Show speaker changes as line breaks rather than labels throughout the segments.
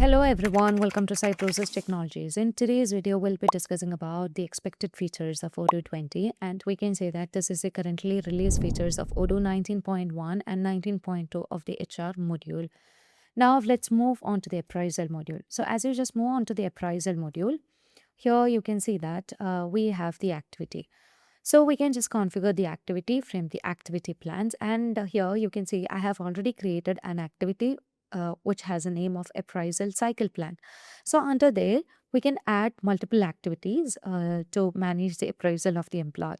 Hello everyone, welcome to Cybrosys Technologies. In today's video, we'll be discussing about the expected features of Odoo 20, and we can say that this is the currently released features of Odoo 19.1 and 19.2 of the HR module. Now let's move on to the appraisal module. So as you just move on to the appraisal module, here you can see that we have the activity. So we can just configure the activity from the activity plans, and here you can see I have already created an activity which has a name of appraisal cycle plan. So under there, we can add multiple activities to manage the appraisal of the employee.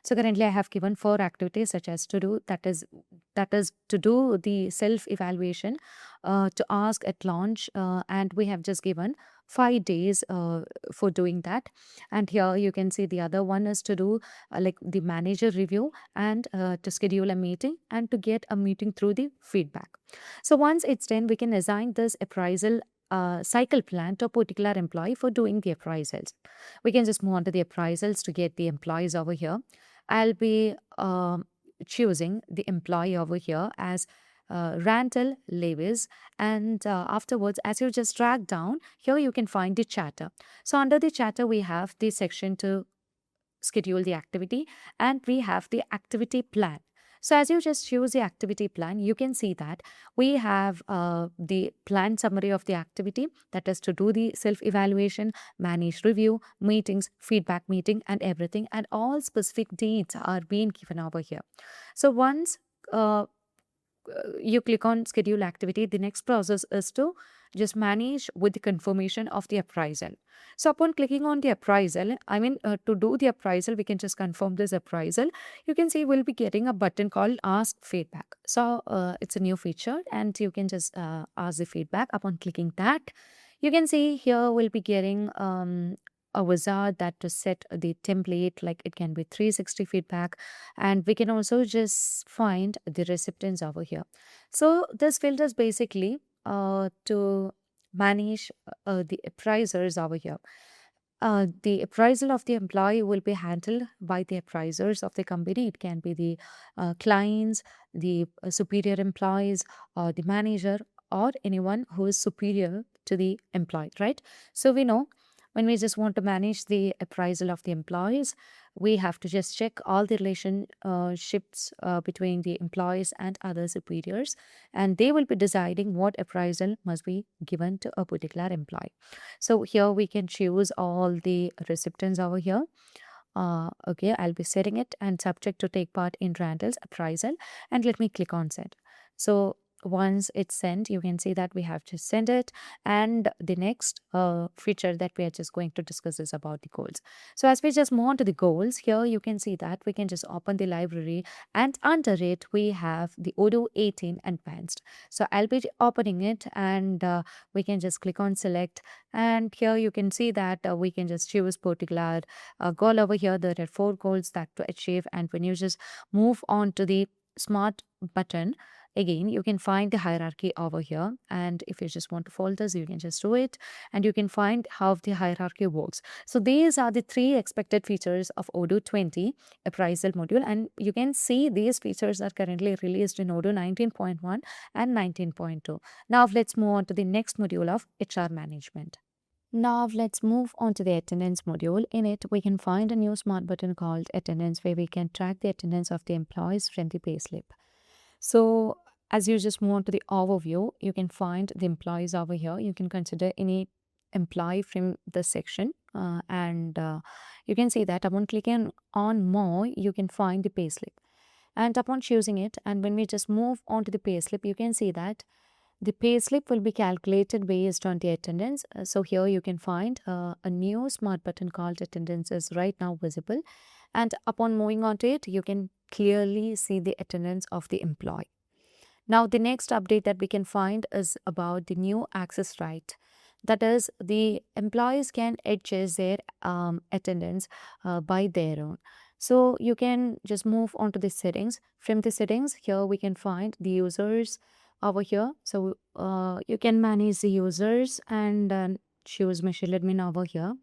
So currently I have given 4 activities such as to do, that is to do the self-evaluation, to ask at launch, and we have just given 5 days for doing that. And here you can see the other one is to do like the manager review and to schedule a meeting and to get a meeting through the feedback. So once it's done, we can assign this appraisal cycle plan to a particular employee for doing the appraisals. We can just move on to the appraisals to get the employees over here. I'll be choosing the employee over here as Randall Lewis, and afterwards, as you just drag down, here you can find the chatter. So under the chatter, we have the section to schedule the activity, and we have the activity plan. So as you just choose the activity plan, you can see that we have the plan summary of the activity, that is to do the self-evaluation, manage review, meetings, feedback meeting, and everything, and all specific dates are being given over here. So once you click on schedule activity, the next process is to just manage with the confirmation of the appraisal. So upon clicking on the appraisal, to do the appraisal, we can just confirm this appraisal. You can see we'll be getting a button called ask feedback. So it's a new feature, and you can just ask the feedback. Upon clicking that, you can see here we'll be getting a wizard that to set the template, like it can be 360 feedback, and we can also just find the recipients over here. So this field is basically to manage the appraisers over here. The appraisal of the employee will be handled by the appraisers of the company. It can be the clients, the superior employees, or the manager, or anyone who is superior to the employee, right? So we know when we just want to manage the appraisal of the employees, we have to just check all the relationships between the employees and other superiors, and they will be deciding what appraisal must be given to a particular employee. So here we can choose all the recipients over here. Okay, I'll be setting it and subject to take part in Randall's appraisal, and let me click on send. So once it's sent, you can see that we have to send it, and the next feature that we are just going to discuss is about the goals. So as we just move on to the goals, here you can see that we can just open the library, and under it we have the Odoo 18 advanced. So I'll be opening it, and we can just click on select, and here you can see that we can just choose particular goal over here. There are 4 goals that to achieve, and when you just move on to the smart button, again you can find the hierarchy over here, and if you just want to fold this, you can just do it, and you can find how the hierarchy works. So these are the 3 expected features of Odoo 20 appraisal module, and you can see these features are currently released in Odoo 19.1 and 19.2. Now let's move on to the next module of HR management. Now let's move on to the attendance module. In it, we can find a new smart button called attendance, where we can track the attendance of the employees from the payslip. So as you just move on to the overview, you can find the employees over here. You can consider any employee from this section, and you can see that upon clicking on more, you can find the payslip. And upon choosing it, and when we just move on to the payslip, you can see that the payslip will be calculated based on the attendance. So here you can find a new smart button called attendance is right now visible. And upon moving on to it, you can clearly see the attendance of the employee. Now the next update that we can find is about the new access right. That is, the employees can adjust their attendance by their own. So you can just move on to the settings. From the settings, here we can find the users over here. So you can manage the users and choose machine admin over here.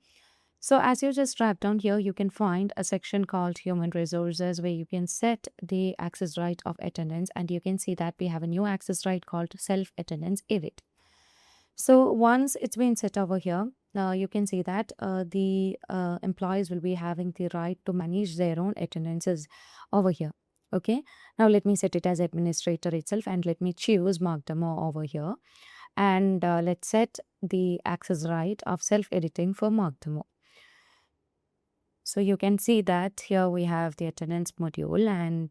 So as you just drop down here, you can find a section called human resources, where you can set the access right of attendance, and you can see that we have a new access right called self attendance edit. So once it's been set over here, you can see that the employees will be having the right to manage their own attendances over here. Okay. Now let me set it as administrator itself and let me choose mark demo over here. And let's set the access right of self-editing for mark demo. So you can see that here we have the attendance module and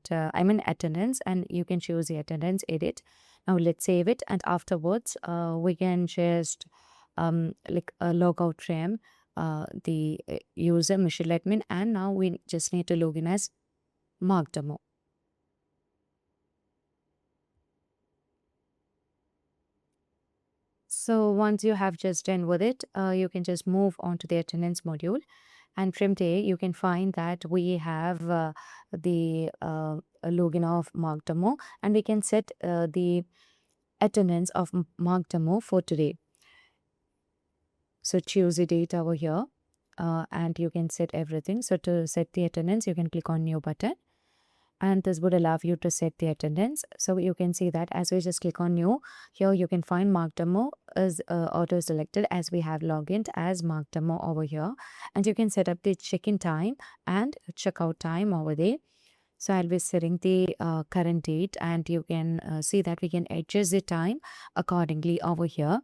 attendance, and you can choose the attendance edit. Now let's save it, and afterwards we can just log out from the user Michelle admin, and now we just need to log in as Mark demo. So once you have just done with it, you can just move on to the attendance module. And from there, you can find that we have the login of Mark demo, and we can set the attendance of Mark demo for today. So choose the date over here, and you can set everything. So to set the attendance, you can click on new button, and this would allow you to set the attendance. So you can see that as we just click on new, here you can find mark demo is auto selected as we have logged as mark demo over here, and you can set up the check-in time and checkout time over there. So I'll be setting the current date, and you can see that we can adjust the time accordingly over here,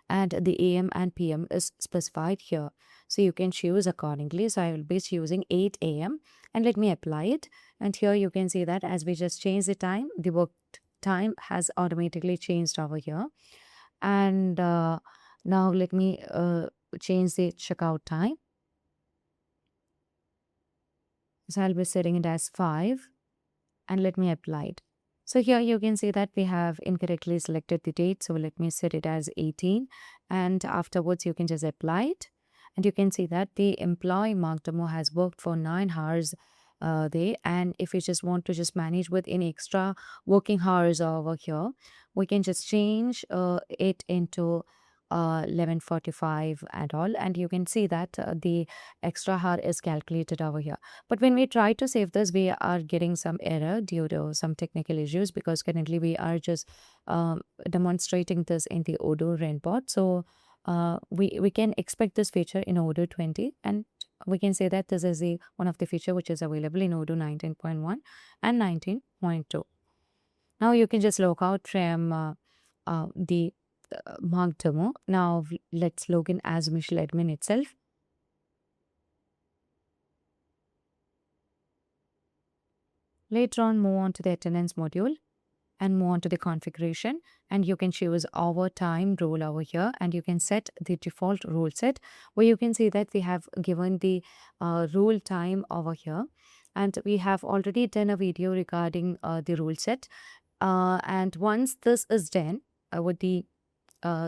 and the AM and PM is specified here. So you can choose accordingly. So I will be choosing 8 AM, and let me apply it. And here you can see that as we just change the time, the work time has automatically changed over here. And now let me change the checkout time. So I'll be setting it as 5, and let me apply it. So here you can see that we have incorrectly selected the date. So let me set it as 18, and afterwards you can just apply it. And you can see that the employee mark demo has worked for 9 hours there. And if you just want to just manage with any extra working hours over here, we can just change it into 11:45 and all, and you can see that the extra hour is calculated over here. But when we try to save this, we are getting some error due to some technical issues, because currently we are just demonstrating this in the Odoo Renbot. So we can expect this feature in Odoo 20, and we can say that this is the one of the feature which is available in Odoo 19.1 and 19.2. Now you can just log out from the Mark demo. Now let's log in as Michelle admin itself. Later on, move on to the attendance module and move on to the configuration, and you can choose overtime rule over here, and you can set the default rule set, where you can see that we have given the rule time over here, and we have already done a video regarding the rule set. And once this is done with the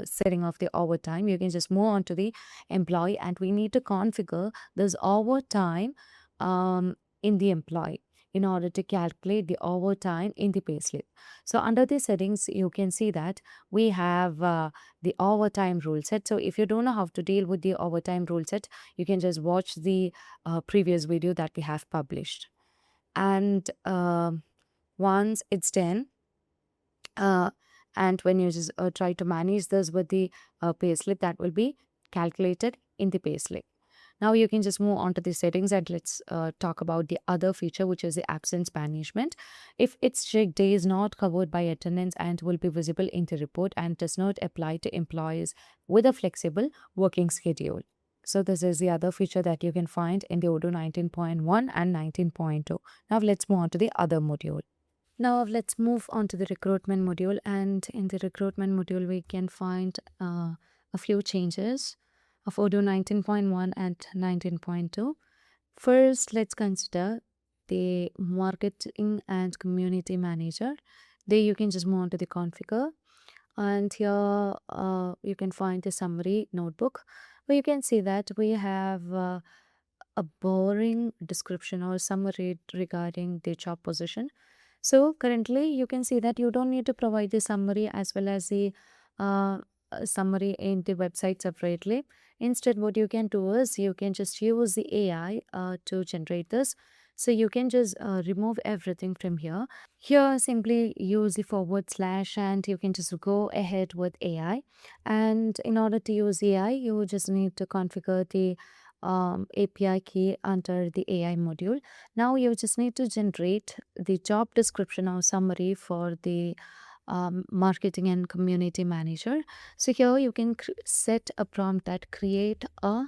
setting of the overtime, you can just move on to the employee, and we need to configure this overtime in the employee in order to calculate the overtime in the payslip. So under the settings, you can see that we have the overtime rule set. So if you don't know how to deal with the overtime rule set, you can just watch the previous video that we have published. And once it's done, and when you just try to manage this with the payslip, that will be calculated in the payslip. Now you can just move on to the settings, and let's talk about the other feature, which is the absence management. If it's checked, day is not covered by attendance and will be visible in the report and does not apply to employees with a flexible working schedule. So this is the other feature that you can find in the Odoo 19.1 and 19.2. Now let's move on to the other module. Now let's move on to the recruitment module, and in the recruitment module we can find a few changes of Odoo 19.1 and 19.2. First, let's consider the marketing and community manager. There you can just move on to the configure, and here you can find the summary notebook, where you can see that we have a boring description or summary regarding the job position. So currently you can see that you don't need to provide the summary as well as the summary in the website separately. Instead, what you can do is you can just use the AI to generate this. So you can just remove everything from here. Here, simply use the forward slash and you can just go ahead with AI. And in order to use AI, you just need to configure the API key under the AI module. Now you just need to generate the job description or summary for the marketing and community manager. So here you can set a prompt that create a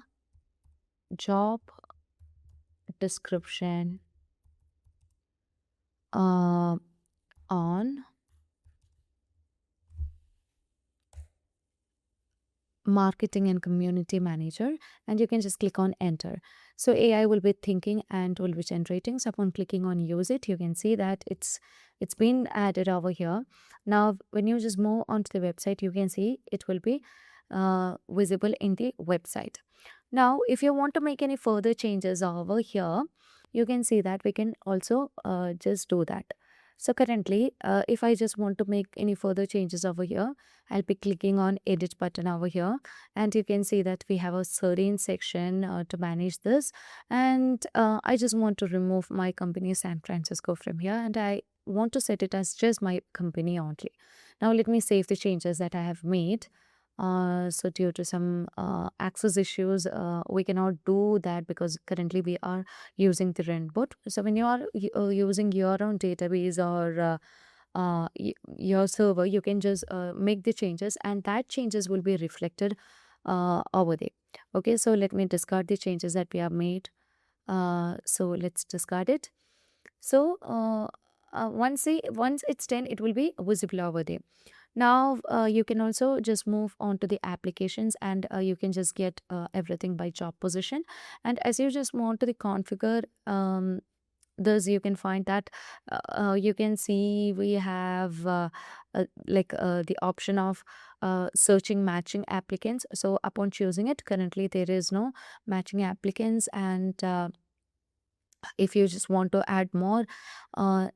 job description uh, on marketing and community manager, and you can just click on enter. So AI will be thinking and will be generating. So upon clicking on use it, you can see that it's been added over here. Now when you just move onto the website, you can see it will be visible in the website. Now if you want to make any further changes over here, you can see that we can also just do that. So currently if I just want to make any further changes over here, I'll be clicking on edit button over here, and you can see that we have a certain section to manage this. And I just want to remove my company San Francisco from here, and I want to set it as just my company only. Now let me save the changes that I have made. So due to some access issues, we cannot do that because currently we are using the Rentbot. So when you are using your own database or your server, you can just make the changes, and that changes will be reflected over there. Okay, so let me discard the changes that we have made. So let's discard it. So once it's done, it will be visible over there. Now you can also just move on to the applications, and you can just get everything by job position. And as you just want to the configure this, you can find that you can see we have the option of searching matching applicants. So upon choosing it, currently there is no matching applicants, and if you just want to add more uh,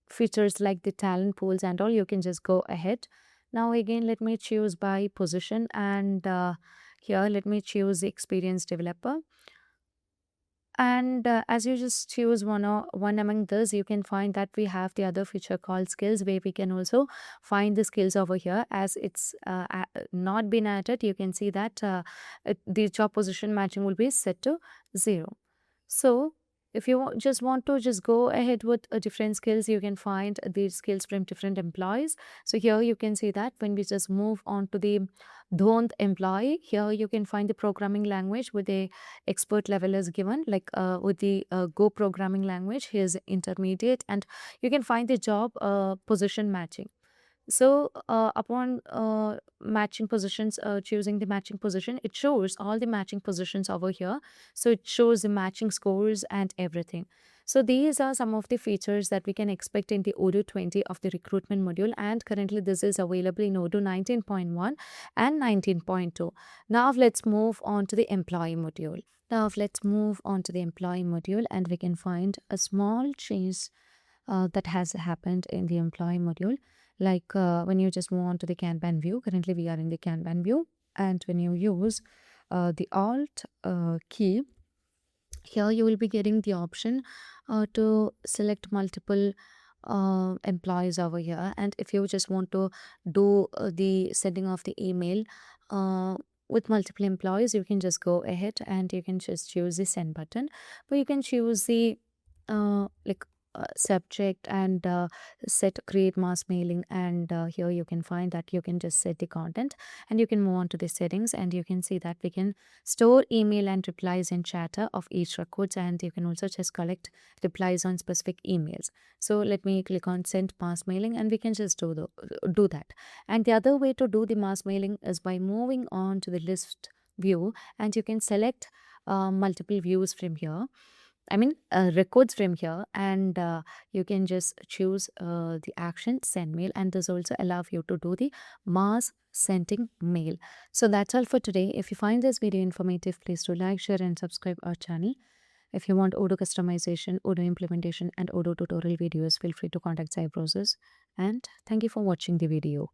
features like the talent pools and all, you can just go ahead. Now again, let me choose by position, and here let me choose the experienced developer. And as you just choose one among this, you can find that we have the other feature called skills, where we can also find the skills over here. As it's not been added, you can see that the job position matching will be set to 0. So if you just want to just go ahead with different skills, you can find these skills from different employees. So here you can see that when we just move on to the don't employee, here you can find the programming language with the expert level is given, like with the Go programming language, here's intermediate, and you can find the job position matching. So upon matching positions, choosing the matching position, it shows all the matching positions over here. So it shows the matching scores and everything. So these are some of the features that we can expect in the Odoo 20 of the recruitment module, and currently this is available in Odoo 19.1 and 19.2. Now let's move on to the employee module. Now let's move on to the employee module, and we can find a small change that has happened in the employee module. Like when you just move on to the Kanban view, currently we are in the Kanban view, and when you use the Alt key, here you will be getting the option to select multiple employees over here. And if you just want to do the sending of the email with multiple employees, you can just go ahead and you can just choose the send button, but you can choose the subject and set create mass mailing, and here you can find that you can just set the content, and you can move on to the settings, and you can see that we can store email and replies in chatter of each records, and you can also just collect replies on specific emails. So let me click on send mass mailing, and we can just do that. And the other way to do the mass mailing is by moving on to the list view, and you can select multiple views from here, records from here, and you can just choose the action send mail, and this also allow you to do the mass sending mail. So that's all for today. If you find this video informative, please do like, share, and subscribe our channel. If you want Odoo customization, Odoo implementation, and Odoo tutorial videos, feel free to contact Cybrosys. And thank you for watching the video.